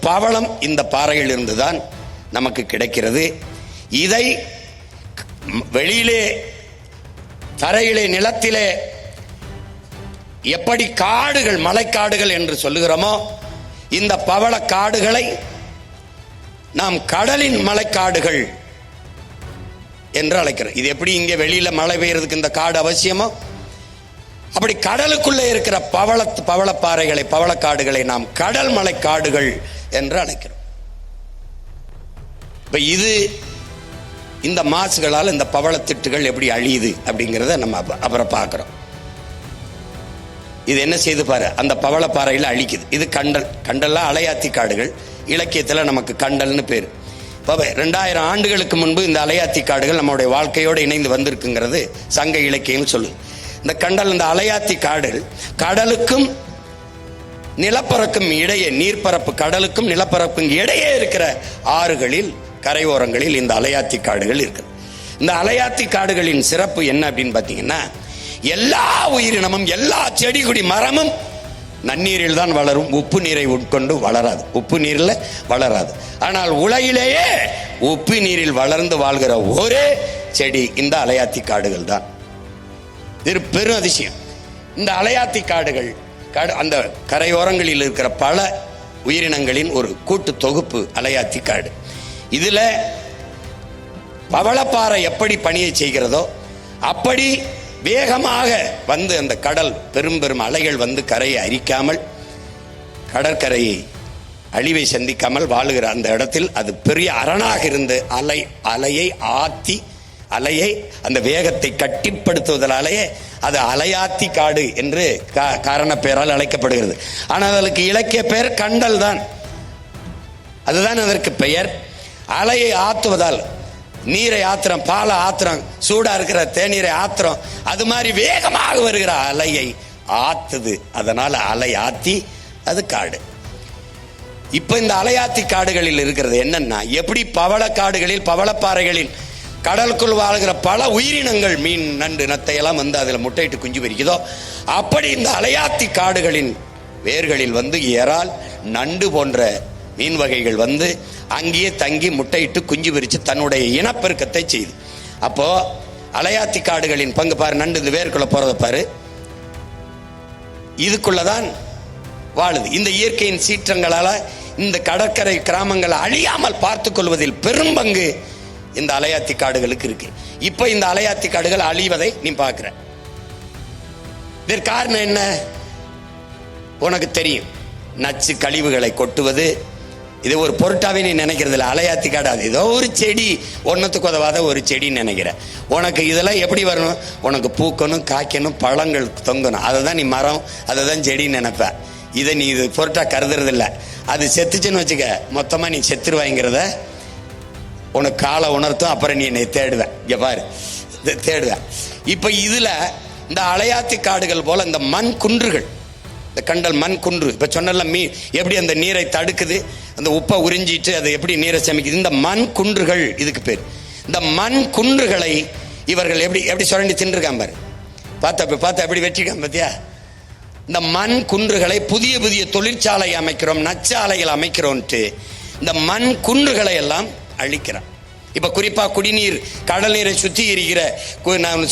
பவளம் இந்த பாறையில் இருந்துதான் நமக்கு கிடைக்கிறது. இதை வெளியிலே தரையிலே நிலத்திலே எப்படி காடுகள் மலைக்காடுகள் என்று சொல்லுகிறோமோ இந்த பவள காடுகளை நாம் கடலின் மலைக்காடுகள் என்று அழைக்கிறோம். இது எப்படி இங்கே வெளியில மழை பெய்யறதுக்கு இந்த காடு அவசியமோ அப்படி கடலுக்குள்ளே இருக்கிற பவளப்பாறைகளை பவளக்காடுகளை நாம் கடல் மலைக்காடுகள் என்று அழைக்கிறோம். இப்ப இது இந்த மாசுகளால் இந்த பவளத்திட்டுகள் எப்படி அழியுது அப்படிங்கிறத நம்ம அப்புறம் பார்க்கிறோம். இது என்ன செய்து பாரு, அந்த பவளப்பாறையில் அழிக்குது. இது கண்டல்லாம் அலையாத்தி காடுகள், இலக்கியத்தில் நமக்கு கண்டல்னு பேர். இப்போ 2000 ஆண்டுகளுக்கு முன்பு இந்த அலையாத்தி காடுகள் நம்மளுடைய வாழ்க்கையோடு இணைந்து வந்திருக்குங்கிறது சங்க இலக்கியம் சொல்லுது. இந்த கண்டல், இந்த அலையாத்தி காடுகள் கடலுக்கும் நிலப்பரப்புக்கும் இடையே, நீர்ப்பரப்பு கடலுக்கும் நிலப்பரப்புக்கும் இடையே இருக்கிற ஆறுகளில் கரையோரங்களில் இந்த அலையாத்தி காடுகள் இருக்குது. இந்த அலையாத்தி காடுகளின் சிறப்பு என்ன அப்படின்னு பார்த்தீங்கன்னா, எல்லா உயிரினமும் எல்லா செடி கொடி மரமும் நன்னீரில் தான் வளரும், உப்பு நீரை உட்கொண்டு வளராது, உப்பு நீரில் வளராது. ஆனால் உலகிலேயே உப்பு நீரில் வளர்ந்து வாழ்கிற ஒரே செடி இந்த அலையாத்தி காடுகள் தான். இது பெரும் அதிசயம். இந்த அலையாத்தி காடுகள் அந்த கரையோரங்களில் இருக்கிற பல உயிரினங்களின் ஒரு கூட்டு தொகுப்பு அலையாத்தி காடு. இதுல பவளப்பாறை எப்படி பணியை செய்கிறதோ அப்படி வேகமாக வந்து அந்த கடல் பெரும் பெரும் அலைகள் வந்து கரையை அரிக்காமல், கடற்கரையை அழிவை சந்திக்காமல் வாழுகிற அந்த இடத்தில் அது பெரிய அரணாக இருந்து அலையை ஆத்தி அலையை அந்த வேகத்தை கட்டிப்படுத்துவதாலேயே அது அலையாத்தி காடு என்று காரண பெயரால் அழைக்கப்படுகிறது. ஆனால் அதற்கு இலக்கிய பெயர் கண்டல் தான். அதுதான் அதற்கு பெயர். அலையை ஆத்துவதால், நீரை ஆத்திரம், பாலை ஆத்திரம், சூடா இருக்கிற தேநீரை ஆத்திரம், அது மாதிரி வேகமாக வருகிற அலையை ஆத்துது. அதனால அலை ஆத்தி அது காடு. இப்ப இந்த அலையாத்தி காடுகளில் இருக்கிறது என்னன்னா, எப்படி பவளக்காடுகளில் பவளப்பாறைகளில் கடலுக்குள் வாழ்கிற பல உயிரினங்கள், மீன் நண்டு நத்தை எல்லாம் வந்து அதுல முட்டையிட்டு குஞ்சு பொரிக்குதோ அப்படி இந்த அலையாத்தி காடுகளின் வேர்களில் வந்து இறால், நண்டு போன்ற மீன் வகைகள் வந்து அங்கேயே தங்கி முட்டையிட்டு குஞ்சு பொரிச்சு தன்னுடைய இனப்பெருக்கத்தை செய்து. அப்போ அலையாத்தி காடுகளின் பங்கு பாரு, நண்டு இந்த வேர்க்குள்ள போறத பாரு, இதுக்குள்ளதான் வாழுது. இந்த இயற்கையின் சீற்றங்களால இந்த கடற்கரை கிராமங்களை அழியாமல் பார்த்துக் கொள்வதில் பெரும் பங்கு இந்த அலையாத்தி காடுகளுக்கு இருக்கு. இப்ப இந்த அலையாத்தி காடுகள் அழிவதை நீ பார்க்கிற. இதற்கு காரணம் என்ன உனக்கு தெரியும். நச்சு கழிவுகளை கொட்டுவது, இது ஒரு பொருட்டாவே நீ நினைக்கிறது இல்லை. அலையாத்தி காடு அது ஏதோ ஒரு செடி, ஒன்னத்துக்கு உதவாத ஒரு செடின்னு நினைக்கிற. உனக்கு இதெல்லாம் எப்படி வரணும், உனக்கு பூக்கணும், காய்க்கணும், பழங்கள் தொங்கணும், அதை தான் நீ மரம், அதை தான் செடின்னு நினைப்ப. இதை நீ இது பொருட்டா கருதுறது இல்லை. அது செத்துச்சுன்னு வச்சுக்க, மொத்தமா நீ செத்துருவாங்கிறத உனக்கு காலை உணர்த்தும். அப்புறம் நீ என்னை தேடுவேன், இங்க பாரு தேடுவேன். இப்ப இதுல இந்த அலையாத்தி காடுகள் போல இந்த மண் குன்றுகள், இந்த கண்டல் மண் குன்று, இப்ப சொன்ன மீன் எப்படி அந்த நீரை தடுக்குது, அந்த உப்பை உறிஞ்சிட்டு அது எப்படி நீரை சேமிக்குது, இந்த மண் குன்றுகள் இதுக்கு பேர். இந்த மண் குன்றுகளை இவர்கள் எப்படி எப்படி சுரண்டி தின்றுருக்கான் பாரு, பார்த்தா எப்படி வெற்றிக்கான் பார்த்தியா. இந்த மண் குன்றுகளை புதிய புதிய தொழிற்சாலை அமைக்கிறோம், நச்சாலைகள் அமைக்கிறோம்ட்டு இந்த மண் குன்றுகளை எல்லாம் அழிக்கிறான். இப்ப குறிப்பா குடிநீர், கடல் நீரை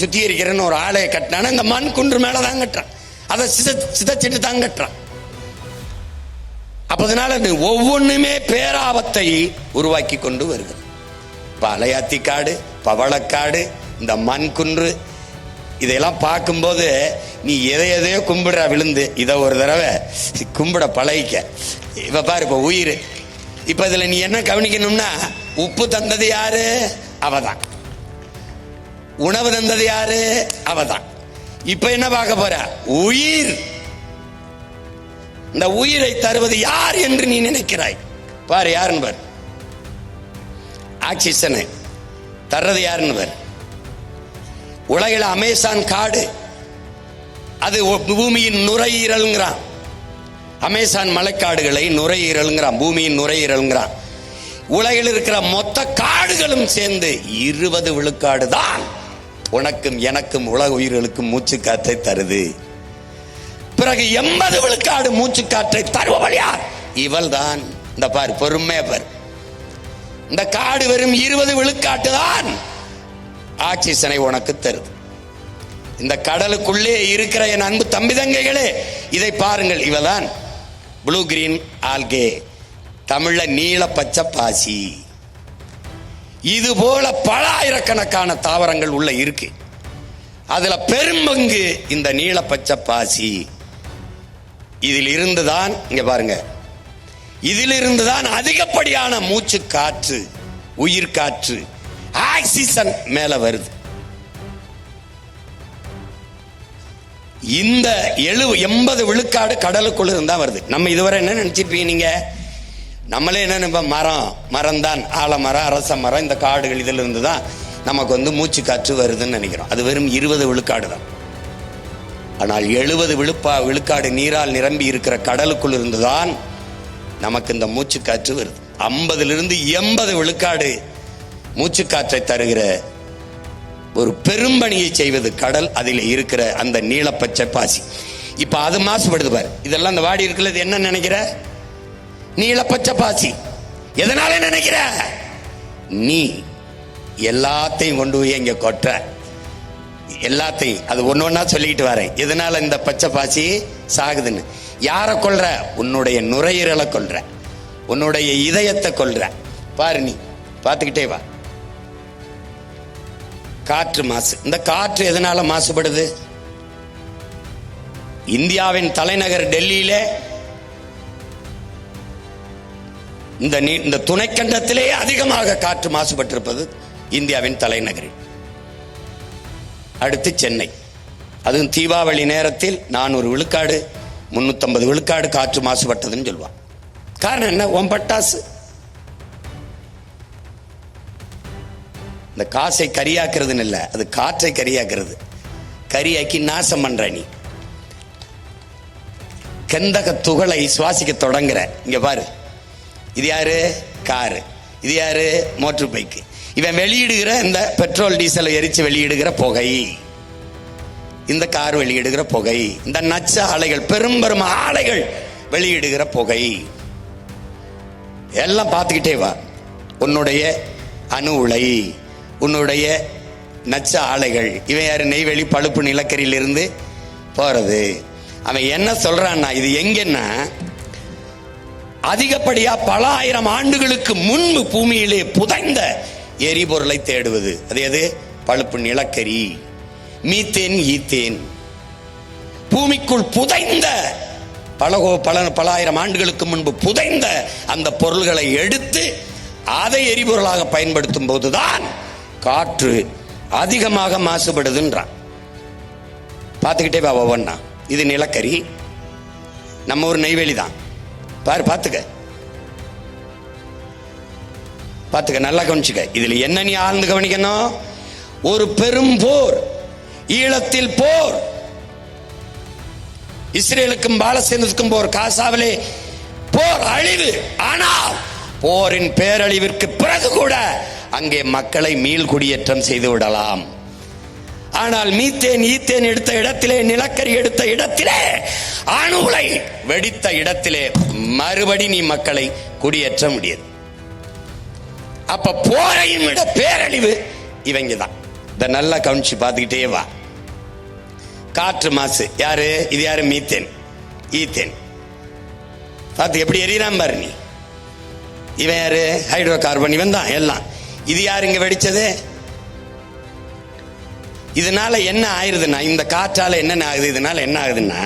சுத்திகரிக்கிறேன்னு ஒரு ஆலையை கட்டினான இந்த மண் குன்று மேலதான் கட்டுறான், அதை சிதைச்சிட்டு தான் கட்டுறான். அப்பதனால ஒவ்வொன்றுமே பேராபத்தை உருவாக்கி கொண்டு வருகிறது. இப்ப அலையாத்தி காடு, பவளக்காடு, இந்த மண் குன்று, இதையெல்லாம் பார்க்கும்போது நீ எதையோ கும்பிடுற விழுந்து, இதை ஒரு தடவை கும்பிட பழகிக்க. இப்ப பாரு, இப்ப உயிர், இப்ப இதுல நீ என்ன கவனிக்கணும்னா, உப்பு தந்தது யாரு, அவதான். உணவு தந்தது யாரு, அவதான். இப்ப என்ன பார்க்க போற, உயிர். இந்த உயிரை தருவது யார் என்று நீ நினைக்கிறாய் பாரு, யாருன்னு பாரு. ஆக்சிஜனை தர்றது யாருன்னு பாரு. உலகில் அமேசான் காடு, அது பூமியின் நுரையீரல்ங்கிறான். அமேசான் மலைக்காடுகளை நுரையீரல்ங்கிறான், பூமியின் நுரையீரல்ங்கிறான். உலகில் இருக்கிற மொத்த காடுகளும் சேர்ந்து 20 விழுக்காடு தான் உனக்கும் எனக்கும் உலக உயிர்களுக்கும் மூச்சு காற்றை தருது. பிறகு 80 விழுக்காடு மூச்சு காற்றை தருபவள் யார்? இவள் தான் இந்த பாரு, பொறுமையா பாரு. இந்த காடு வெறும் 20 விழுக்காட்டு தான் ஆக்சிஜனை உனக்கு தருது. இந்த கடலுக்குள்ளே இருக்கிற என் அன்பு தம்பி தங்கைகளே, இதை பாருங்கள். இவதான் ப்ளூ கிரீன் ஆல்கே, தமிழ்ல நீல பச்சை பாசி. இது போல பல ஆயிரக்கணக்கான தாவரங்கள் உள்ள இருக்கு. அதுல பெரும்பங்கு இந்த நீல பச்சை பாசி. இதில் இருந்துதான், இங்க பாருங்க, இதில் இருந்துதான் அதிகப்படியான மூச்சு காற்று, உயிர் காற்று, ஆக்சிஜன் மேல வருது. இந்த 80 விழுக்காடு கடலுக்குள்ள இருந்தா வருது. நம்ம இதுவரை என்ன நினைச்சிருப்பீங்க நீங்க? நம்மளே என்ன நினைப்போம்? மரம் தான், ஆலமரம், அரச மரம், இந்த காடுகள் இதில் இருந்து தான் நமக்கு வந்து மூச்சு காற்று வருதுன்னு நினைக்கிறோம். அது வெறும் 20 விழுக்காடு தான். ஆனால் 70 விழுக்காடு நீரால் நிரம்பி இருக்கிற கடலுக்குள் இருந்துதான் நமக்கு இந்த மூச்சு காற்று வருது. 50 to 80 விழுக்காடு மூச்சு காற்றை தருகிற ஒரு பெரும்பணியை செய்வது கடல். அதில் இருக்கிற அந்த நீலப்பச்சை பாசி. இப்ப அது மாசுபடுது பாரு. இதெல்லாம் இந்த வாடி இருக்குல்ல, இது என்ன நினைக்கிற? நீலப்பச்சை பாசி. எதனால நினைக்கிற? நீ எல்லாத்தையும் கொண்டு போய் இங்க கொட்ட, எல்லாத்தையும் அது ஒன்னொன்னா சொல்லிட்டு வரேன். எதனால இந்த பச்சை பாசி சாகுதுன்னு? யார கொல்ற? உன்னுடைய நுரையீரலை கொல்ற, உன்னுடைய இதயத்தை கொல்ற. பாரு, நீ பார்த்துக்கிட்டே வா. காற்று மாசு. இந்த காற்று எதனால மாசுபடுது? இந்தியாவின் தலைநகர் டெல்லியில, இந்த துணைக்கண்டத்திலே அதிகமாக காற்று மாசுபட்டிருப்பது இந்தியாவின் தலைநகரில். அடுத்து சென்னை. அதுவும் தீபாவளி நேரத்தில் 400 விழுக்காடு 350 விழுக்காடு காற்று மாசுபட்டதுன்னு சொல்லுவான். காரணம் என்ன? உன் பட்டாசு. இந்த காசை கரியாக்குறதுன்னு இல்லை, அது காற்றை கரியாக்குறது. கரியாக்கி நாசம் பண்ற நீ. கந்தக துகளை சுவாசிக்க தொடங்குற. இங்க பாரு, இது யாரு? காரு. இது யாரு? Motor bike. இவன் வெளியிடுகிற இந்த பெட்ரோல் டீசல் எரிச்சு வெளியிடுகிற புகை, இந்த கார் வெளியிடுகிற புகை, இந்த நச்ச ஆலைகள், பெரும் ஆலைகள் வெளியிடுகிற புகை, எல்லாம் பார்த்துக்கிட்டே வா. உன்னுடைய அணு உலை, உன்னுடைய நச்ச ஆலைகள். இவன் யாரு? நெய்வேலி பழுப்பு நிலக்கரியிலிருந்து போறது. அவன் என்ன சொல்றான்னா, இது எங்கன்னா அதிகப்படியா பல ஆயிரம் ஆண்டுகளுக்கு முன்பு பூமியிலே புதைந்த எரிபொருளை தேடுவது. அது எது? பழுப்பு நிலக்கரி, மீத்தேன், ஈத்தேன். பூமிக்குள் புதைந்த பல ஆயிரம் ஆண்டுகளுக்கு முன்பு புதைந்த அந்த பொருள்களை எடுத்து அதை எரிபொருளாக பயன்படுத்தும் போதுதான் காற்று அதிகமாக மாசுபடுதுன்றான். பார்த்துக்கிட்டே வா ஒவ்வொன்னா. இது நிலக்கரி, நம்ம ஒரு நெய்வேலி தான். பாரு, பார்த்துக்க, நல்லா கவனிச்சுக்க. இதுல என்ன நீ ஆழ்ந்து கவனிக்கணும்? ஒரு பெரும் போர், ஈழத்தில் போர், இஸ்ரேலுக்கும் பாலஸ்தீனத்துக்கும் போர், காசாவிலே போர், அழிவு. ஆனால் போரின் பேரழிவிற்கு பிறகு கூட அங்கே மக்களை மீள் குடியேற்றம் செய்து விடலாம். ஆனால் மீத்தேன், ஈத்தேன் எடுத்த இடத்திலே, நிலக்கரி எடுத்த இடத்திலே, அணு உலை வெடித்த இடத்திலே மறுபடி நீ மக்களை குடியேற்ற முடியாது. அப்ப போரையும் விட பேரழிவு இவங்க தான். இத நல்லா கவனிச்சு பார்த்துக்கிட்டே வா. காற்று மாசு யாரு? இது யாரு? Methane, ethane. பார்த்து எப்படி எரியறான் பாரு நீ. இவன் யாரு? Hydro carbon. இவன் தான் எல்லாம். இது யாரு இங்க வெடிச்சது? இதனால என்ன ஆயிருதுன்னா, இந்த காற்றால என்ன ஆகுது? இதனால என்ன ஆகுதுன்னா,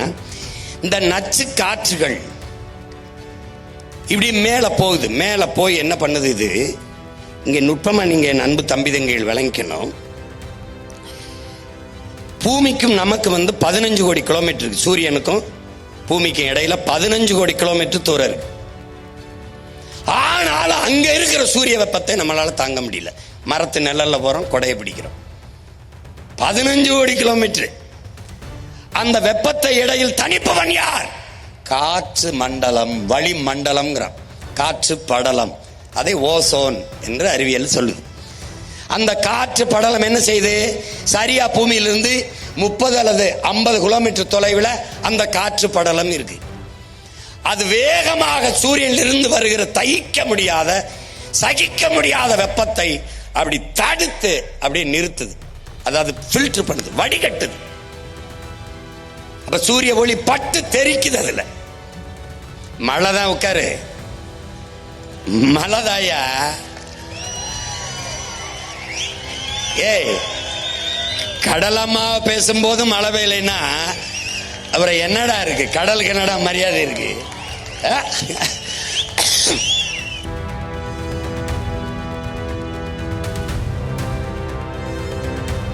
இந்த நச்சு காற்றுகள் இப்படி மேல போகுது. மேல போய் என்ன பண்ணுது? இது இங்க நுட்பமா நீங்க அன்பு தம்பிதங்கள் விளங்கிக்கணும். பூமிக்கும் நமக்கு 15 கோடி கிலோமீட்டர் இருக்கு. சூரியனுக்கும் பூமிக்கும் இடையில 15 கோடி கிலோமீட்டர் தூரம் இருக்கு. ஆனாலும் அங்க இருக்கிற சூரிய வெப்பத்தை நம்மளால தாங்க முடியல. மரத்து நிழல்ல போறோம், கொடையை பிடிக்கிறோம். 15 கோடி கிலோமீட்டர். அந்த வெப்பத்தை இடையில் தணிப்பவன் யார்? காற்று மண்டலம், வளி மண்டலம், காற்று படலம். அதை ஓசோன் என்று அறிவியல் சொல்லுது. அந்த காற்று படலம் என்ன செய்து? சரியா பூமியிலிருந்து 30 அல்லது 50 கிலோமீட்டர் தொலைவில் அந்த காற்று படலம் இருக்கு. அது வேகமாக சூரியனிலிருந்து வருகிற சகிக்க முடியாத வெப்பத்தை அப்படி தடுத்து அப்படியே நிறுத்துது. அதாவது ஃபில்டர் பண்ணுது, வடிகட்டுது. அப்ப சூரிய ஒளி பட்டு தெரிக்குது. அதுல மழைதான். உட்காரு, மழைதாயா. ஏய், கடலம்மா பேசும்போது மழை பெய்யலைன்னா அப்புறம் என்னடா இருக்கு? கடலுக்கு என்னடா மரியாதை இருக்கு?